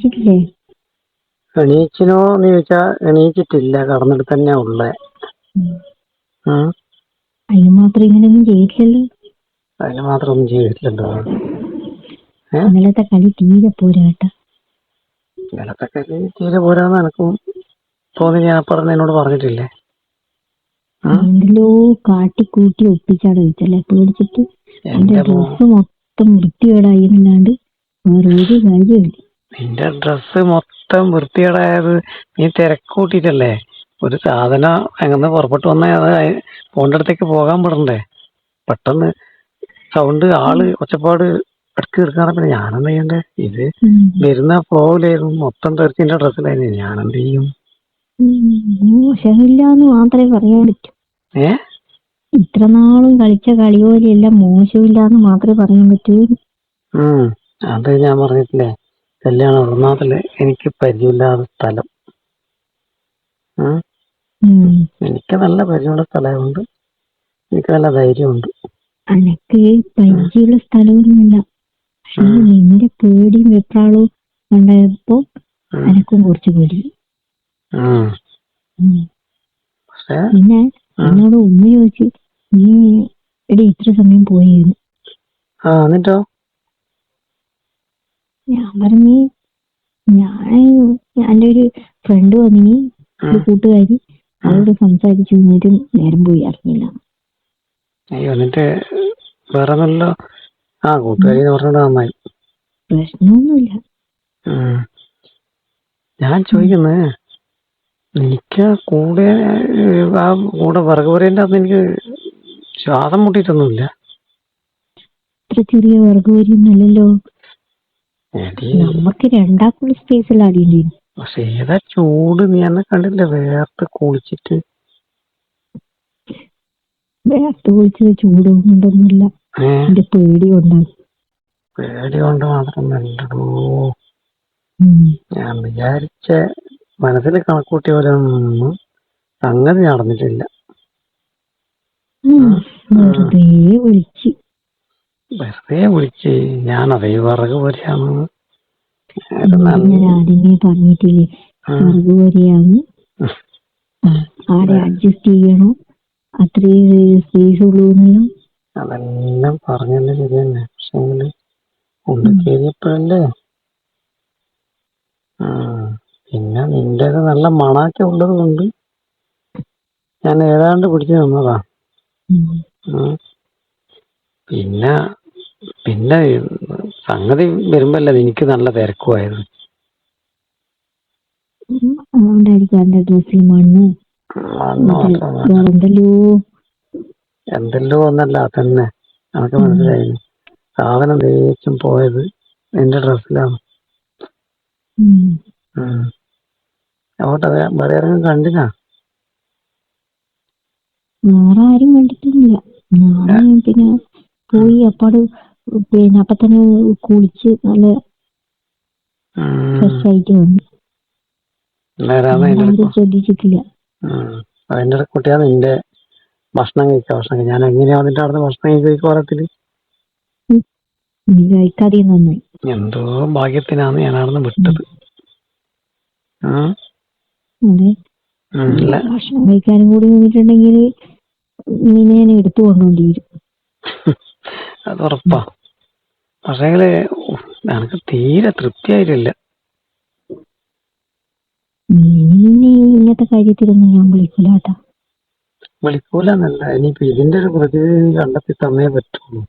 എണീച്ചിട്ടില്ലേ? എണീച്ചിനോ എന്ന് ചോദിച്ചാ എണീച്ചിട്ടില്ല, കടന്നിട്ട് തന്നെ ഉള്ളേ. അതിന് മാത്രം ഇങ്ങനെയൊന്നും ചെയ്തില്ലല്ലോ. അതിന് മാത്രം ഒന്നും ചെയ്തിട്ടില്ലല്ലോ. ഇന്നലത്തെ കളി തീരെ പോരാ കേട്ടാ. ഇന്നലത്തെ കളി തീരെ പോരാന്ന് എനക്കും തോന്നി. ഞാൻ എന്നോട് പറഞ്ഞിട്ടില്ലേ? എന്തെല്ലോ കാട്ടിക്കൂട്ടി ഒപ്പിച്ചാട് വെച്ചല്ലേ പേടിച്ചിട്ട്. എന്റെ ഡ്രസ്സ് മൊത്തം വൃത്തികേടായി എന്നല്ലാണ്ട് വേറെ ഒരു കാര്യമില്ല. നിന്റെ ഡ്രസ്സ് മൊത്തം വൃത്തികേടായത് നീ തിരക്കൂട്ടിട്ടല്ലേ. ഒരു സാധനം അങ്ങനെ പുറപ്പെട്ടു വന്നാൽ അത് പോണ്ട അടുത്തേക്ക് പോകാൻ പെടണ്ടേ. പെട്ടെന്ന് സൗണ്ട് ആള് ഒച്ചപ്പാട് ഇടക്ക് തീർക്കാറ്. പിന്നെ ഞാനെന്ത് ചെയ്യണ്ടേ? ഇത് വരുന്ന ഫ്ലോയിലായിരുന്നു, മൊത്തം തെറിച്ചിന്റെ ഡ്രസ്സിലായിരുന്നു. ഞാനെന്ത് ചെയ്യും? മോശമില്ലാന്ന് മാത്രമേ പറയാൻ പറ്റൂ. ഇത്ര നാളും കളിച്ച കളി പോലെയെല്ലാം മോശമില്ലാന്ന് മാത്രമേ പറയാൻ പറ്റൂ. അത് ഞാൻ പറഞ്ഞിട്ടില്ലേ, കല്യാണം ഒന്നാമതല്ലേ എനിക്ക് പരിചയമില്ലാത്ത സ്ഥലം. എനിക്ക് നല്ല പരിചയമുള്ള സ്ഥലമുണ്ട്, എനിക്ക് നല്ല ധൈര്യമുണ്ട്. അനക്ക് പരിചയമുള്ള സ്ഥലമൊന്നുമില്ല, പക്ഷെ നിന്റെ പേടിയും വെപ്രാളവും ഉണ്ടായപ്പോ എനക്കും കുറച്ച് പേടി. പിന്നെ എന്നോട് ഉമ്മ ചോദിച്ചു, നീ എടി ഇത്ര സമയം പോയിരുന്നു. എന്നിട്ടോ ഞാൻ പറഞ്ഞു, എന്റെ ഒരു ഫ്രണ്ട് വന്നിനി, ഒരു കൂട്ടുകാരി, അവരോട് സംസാരിച്ചു കഴിഞ്ഞിട്ട് നേരം പോയി അറിഞ്ഞില്ല. എന്നിട്ട് വേറെ നല്ല കൂട്ടുകാരി പറഞ്ഞോണ്ട് നന്നായി. പ്രശ്നമൊന്നുമില്ല. ഞാൻ ചോദിക്കുന്നത്, എനിക്ക് കൂടെ വിറക് പുരേന്റെ അകത്ത് എനിക്ക് ശ്വാസം മുട്ടിയിട്ടൊന്നുമില്ല. ഇത്ര ചെറിയ വിറക് പുരയൊന്നുമല്ലല്ലോ, നമുക്ക് രണ്ടാക്കുള്ള സ്പേസിൽ അടിയില്ലേ. പക്ഷെ ഏതാ ചൂട്, നീ എന്നെ കണ്ടില്ല വേർത്ത് കുളിച്ചിട്ട്. വേർത്ത് കുളിച്ചത് ചൂട് കൊണ്ടൊന്നുമില്ല, എന്റെ പേടി കൊണ്ടാണ്. പേടി കൊണ്ട് മാത്രം വേണ്ടടോ. ഞാൻ വിചാരിച്ച മനസ്സിൽ കണക്കൂട്ടിയ പോലെ ഒന്നും സംഗതി നടന്നിട്ടില്ല. വെറുതെ വിളിച്ച് ഞാനതേ വിറക് പോലെയാന്ന് ഞാൻ ആദ്യമേ പറഞ്ഞിട്ടില്ലേ വിറക് പോലെയാന്ന്. ആടെ അഡ്ജസ്റ്റ് ചെയ്യണോ, അത്രയും സ്പേസ് ഉള്ളൂന്നല്ലോ. അതെല്ലാം പറഞ്ഞത് ശരി തന്നെ, പക്ഷെ കൊണ്ട് കയറിയപ്പോഴല്ലേ. പിന്നെ നിന്റെ നല്ല മണാക്കെ ഉള്ളത് കൊണ്ട് ഞാൻ ഏതാണ്ട് പിടിച്ചു നിന്നതാ. പിന്നെ സംഗതി വരുമ്പല്ലേ എനിക്ക് നല്ല തിരക്കുമായിരുന്നു. എന്തെല്ലോ ഒന്നല്ല തന്നെ നമുക്ക് മനസ്സിലായി. സാധനം തേച്ചും പോയത് എന്റെ ഡ്രസ്സിലാണ്. അങ്ങോട്ട് വേറെ ആരെങ്കിലും കണ്ടിനാ? വേറെ ആരും കണ്ടിട്ടില്ല. ഞാൻ പിന്നെ പോയി അപ്പാട് അപ്പൊ തന്നെ കുളിച്ച് നല്ല ഫ്രഷ് ആയിട്ട് വന്നു. ശ്രദ്ധിച്ചിട്ടില്ല. അതിന്റെ കുട്ടിയാണ് നിന്റെ ഭക്ഷണം കഴിക്കുക. ഞാൻ എങ്ങനെയാ വന്നിട്ട് അവിടെ ഭക്ഷണം കഴിക്കാറത്തില്. നീ കഴിക്കാതെ നന്നായി. എന്തോ ഭാഗ്യത്തിനാണ് ഞാൻ അവിടെ വിട്ടത്. അതെ, ഭക്ഷണം കഴിക്കാനും കൂടി നിന്നിട്ടുണ്ടെങ്കിൽ നിന്നെ ഞാൻ എടുത്തു കൊണ്ടോണ്ടിരും. അത് ഉറപ്പാ. പക്ഷേ എനിക്ക് തീരെ തൃപ്തിയായിട്ടില്ല. ഇങ്ങനത്തെ കാര്യത്തിലൊന്നും ഞാൻ വിളിക്കൂല കേട്ടാ. വിളിക്കൂലെന്നല്ല, ഇനിയിപ്പോ ഇതിന്റെ ഒരു പ്രതിനിധി കണ്ടെത്തി തന്നേ പറ്റുള്ളൂ.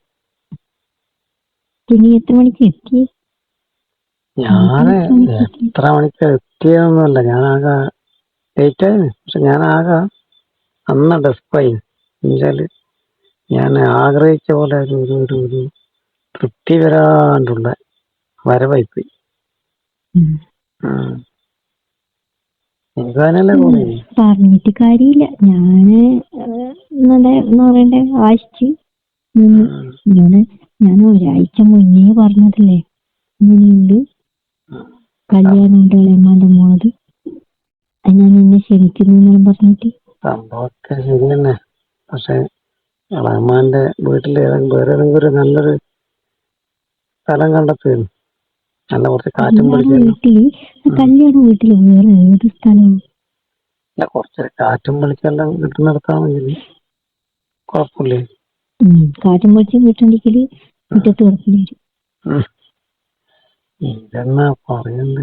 നീ എത്ര മണിക്ക് എത്തി? ഞാന് എത്ര മണിക്ക് എത്തിയതൊന്നുമല്ല, ഞാനാകെ ലേറ്റ് ആയിരുന്നു. പക്ഷെ ഞാനാകെ അന്ന് ഡെസ്പായി. എന്നുവെച്ചാല് ഞാൻ ആഗ്രഹിച്ച പോലെ ഒരു തൃപ്തി വരാണ്ടുള്ള വരവായിപ്പോയി. പറഞ്ഞിട്ട് കാര്യമില്ല. ഞാന് എന്താ പറയണ്ടേ, ആശിച്ച് ഞാൻ ഒരാഴ്ച മുന്നേ പറഞ്ഞതല്ലേ ഇങ്ങനെയുണ്ട്, കല്യാണമുണ്ട് ഇളയമ്മാന്റെ മോളത്, ഞാൻ നിന്നെ ക്ഷണിക്കുന്നു പറഞ്ഞിട്ട്. സംഭവമൊക്കെ ശരി തന്നെ. പക്ഷെ ഇളയമ്മാന്റെ വീട്ടിൽ വേറെ ഏതെങ്കിലും ഒരു നല്ലൊരു സ്ഥലം കണ്ടെത്തുന്നു. നല്ല കുറച്ച് കാറ്റും കല്യാണ വിളിച്ചല്ലോ. വീട്ടില് കല്യാണ വീട്ടില് വേറെ ഏത് സ്ഥലവും അല്ല കുറച്ച് കാറ്റും വിളിച്ചെല്ലാം കിട്ടുന്നിടത്താണെങ്കിൽ കുഴപ്പമില്ലേ. കാറ്റും വെളിച്ചം കിട്ടണ്ടെങ്കില് മുറ്റത്ത് കിടക്കേണ്ടി വരും. ഉം. ഇതെന്നാ പറയണ്ട്,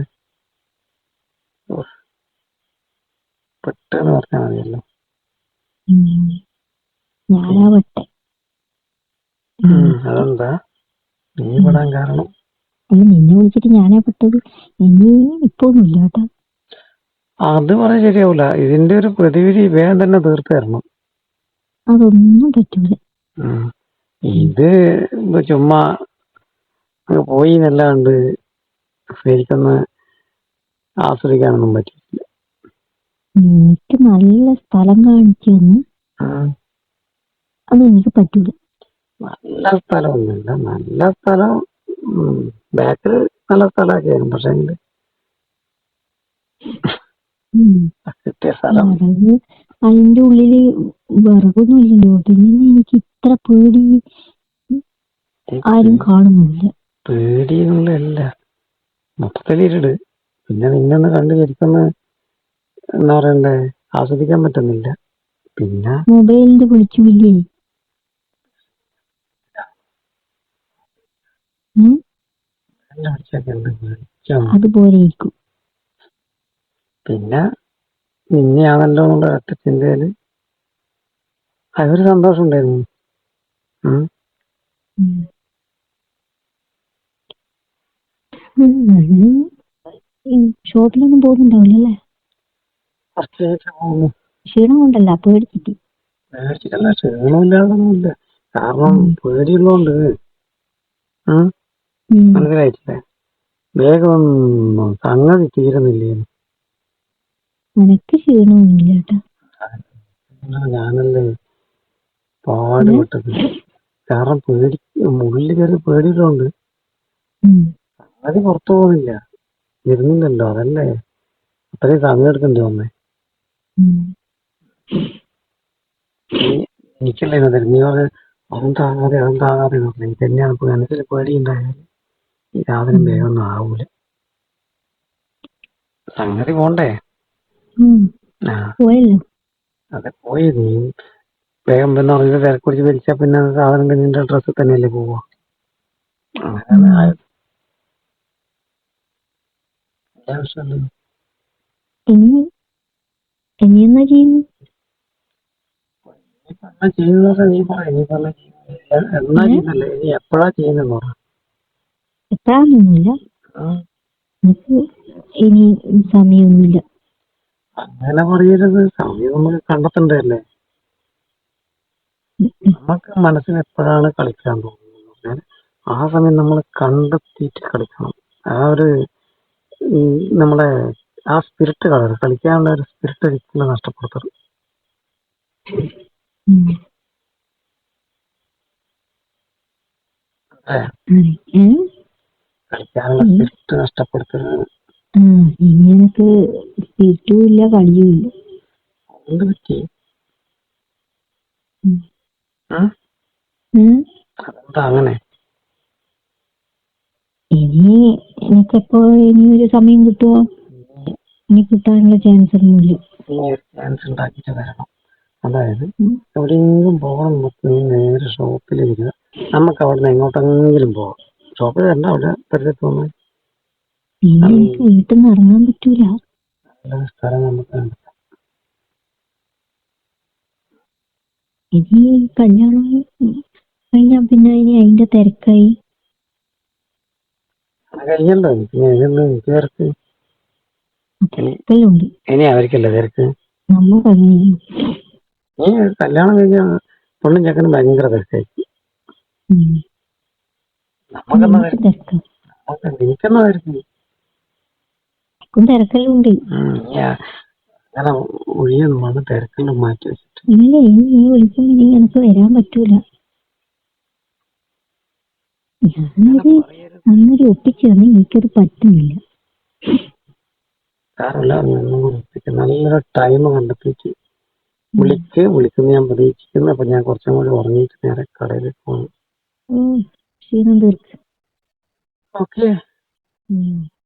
പെട്ടെന്ന് പറഞ്ഞാൽ മതിയല്ലോ. ഞാനാ പെട്ടെ. അതെന്താ നീ പെടാൻ കാരണം? അല്ല, നിന്നെ വിളിച്ചിട്ട് ഞാനാ പെട്ടത്. ഇനി ഇപ്പൊ ഒന്നുമില്ല കേട്ടാ. അത് പറയാൻ ശരിയാവൂല. ഇതിന്റെ ഒരു പ്രതിവിധി വേഗം തന്നെ തീർത്തു തരണം. അതൊന്നും പറ്റൂല. ഇത് ചുമ്മാ പോയി എന്നല്ലാണ്ട് ശരിക്കൊന്ന് ആസ്വദിക്കാനൊന്നും പറ്റില്ല. എനിക്ക് നല്ല സ്ഥലം കാണിച്ചു തന്ന് അത് എനിക്ക് പറ്റൂല. നല്ല സ്ഥലമൊന്നുമില്ല, നല്ല സ്ഥലം ബാക്കിൽ നല്ല സ്ഥലമൊക്കെയായിരുന്നു. പക്ഷെ കിട്ടിയ സ്ഥലം അതിന്റെ ഉള്ളില് വിറകൊന്നും ഇല്ലല്ലോ. പിന്നെ എനിക്ക് ഇത്ര പേടി ആരും കാണുന്നില്ല. പേടിയൊന്നുമില്ല, മൊത്തത്തിൽ ഇരുട്. പിന്നെ നിന്നൊന്ന് കണ്ടു ശരിക്കൊന്ന് എന്താ പറയണ്ടേ, ആസ്വദിക്കാൻ പറ്റുന്നില്ല. പിന്നെ മൊബൈലിന്റെ വിളിച്ചില്ലേ, അതുപോലെ ഇരിക്കും. പിന്നെ നിന്നെയാണല്ലോ എന്നുള്ള ഒറ്റ ചിന്തയില് അതൊരു സന്തോഷം ഉണ്ടായിരുന്നു. ഷോപ്പിലൊന്നും പോകുന്നുണ്ടാവില്ലല്ലേ? പോകുന്നു. ക്ഷീണം കൊണ്ടല്ല, പേടിച്ചിട്ട്. പേടിച്ചിട്ടല്ല, ക്ഷീണമില്ലാതൊന്നുമില്ല. കാരണം പേടിയുള്ളതുകൊണ്ട്. മനസ്സിലായിട്ടില്ലേ? വേഗം സംഗതി തീരുന്നില്ലേ. നിനക്ക് ക്ഷീണമൊന്നുമില്ല കേട്ടാ. ഞാനല്ലേ പാടുപെട്ടത്. കാരണം ഉള്ളിൽ കയറി പേടിയുള്ളതുകൊണ്ട് സംഗതി പുറത്തു പോകുന്നില്ല, ഇരുന്നില്ലല്ലോ. അതല്ലേ അത്രയും സമയം എടുക്കേണ്ടി വന്നേ. എനിക്കല്ലേ നീ അതെന്താകാതെ തന്നെയാണ് മനസ്സിൽ പേടിയുണ്ടായാൽ ഈ സാധനം വേഗം ഒന്നും ആവൂല. സംഗതി പോണ്ടേ? അതെ, പോയി. നീ വേഗം പിന്നെ അറിഞ്ഞ തിരക്കുടിച്ച് വലിച്ചാ പിന്നെ സാധനം നിന്റെ ഡ്രസ്സിൽ തന്നെയല്ലേ പോവാ. അങ്ങനെ ആയത്. ഇനി എന്നാ ചെയ്യുന്നു? ഇനി എപ്പോഴാ ചെയ്യുന്നെന്ന് പറ. എപ്പോഴാന്നൊന്നുമില്ല, എനിക്ക് ഇനി സമയമൊന്നുമില്ല. അങ്ങനെ പറയരുത്, സമയം നമുക്ക് കണ്ടെത്തണ്ടല്ലേ. നമുക്ക് മനസ്സിന് എപ്പോഴാണ് കളിക്കാൻ തോന്നുന്നത് ആ സമയം നമ്മൾ കണ്ടെത്തിയിട്ട് കളിക്കണം. ആ ഒരു നമ്മളെ ആ സ്പിരിറ്റ് കളിക്കാനുള്ള ഒരു സ്പിരിറ്റ് ഒരിക്കലും നഷ്ടപ്പെടുത്തരുത്. കളിക്കാനുള്ള സ്പിരിറ്റ് നഷ്ടപ്പെടുത്തരുത്. ഇനി എനിക്ക് സ്പിരിറ്റും ഇല്ല, കളിയും ഇല്ല. എന്ത് പറ്റി? അതെന്താ അങ്ങനെ? ഇനി എനിക്കെപ്പോ ഇനി ഒരു സമയം കിട്ടുമോ? ഇനി കിട്ടാനുള്ള ചാൻസ് ഒന്നുമില്ല. ചാൻസ് ഉണ്ടാക്കിയിട്ട് വരണം. അതായത് എവിടെയെങ്കിലും പോകണം, നീ നേരെ ഷോപ്പിൽ വരിക. നമുക്ക് അവിടെ നിന്ന് എങ്ങോട്ടെങ്കിലും പോവാം. ഷോപ്പിൽ വരണ്ട, അവിടെ പരിസരത്ത് വന്ന് എനിക്ക് വീട്ടിൽ നിന്ന് ഇറങ്ങാൻ പറ്റൂല. നല്ല സ്ഥലം നമുക്ക് കണ്ടെത്താം. ഇനി കല്യാണം കഴിഞ്ഞാ പിന്നെ ഇനി അതിന്റെ തിരക്കായി കഴിഞ്ഞല്ലോ. എനിക്ക് തിരക്ക് ഇനി അവർക്കല്ലേ തിരക്ക്. നീ കല്യാണം കഴിഞ്ഞ പൊണ്ണും ചെക്കനും ഭയങ്കര തിരക്കായിരിക്കും. നമുക്കെന്നാ തിരക്ക്? തിരക്കെല്ലാം ഉണ്ട്. അങ്ങനെ ഒഴിയൊന്നും വന്ന് തിരക്കെല്ലാം മാറ്റി വെച്ചിട്ട് ഇല്ല. ഇനി നീ വിളിക്കുമ്പോ ഇനി എനിക്ക് വരാൻ പറ്റൂല. ഞാനൊരു ഒപ്പിച്ചാണ്, എനിക്കത് പറ്റുന്നില്ല. നല്ലൊരു ടൈം കണ്ടെത്തിയിട്ട് വിളിക്കുന്ന ഞാൻ പ്രതീക്ഷിക്കുന്നു. അപ്പൊ ഞാൻ കുറച്ചും കൂടി ഉറങ്ങിയിട്ട് നേരെ കടയിൽ പോകുന്നു. ക്ഷീണം തീർക്ക്. ഓക്കെ. ഉം.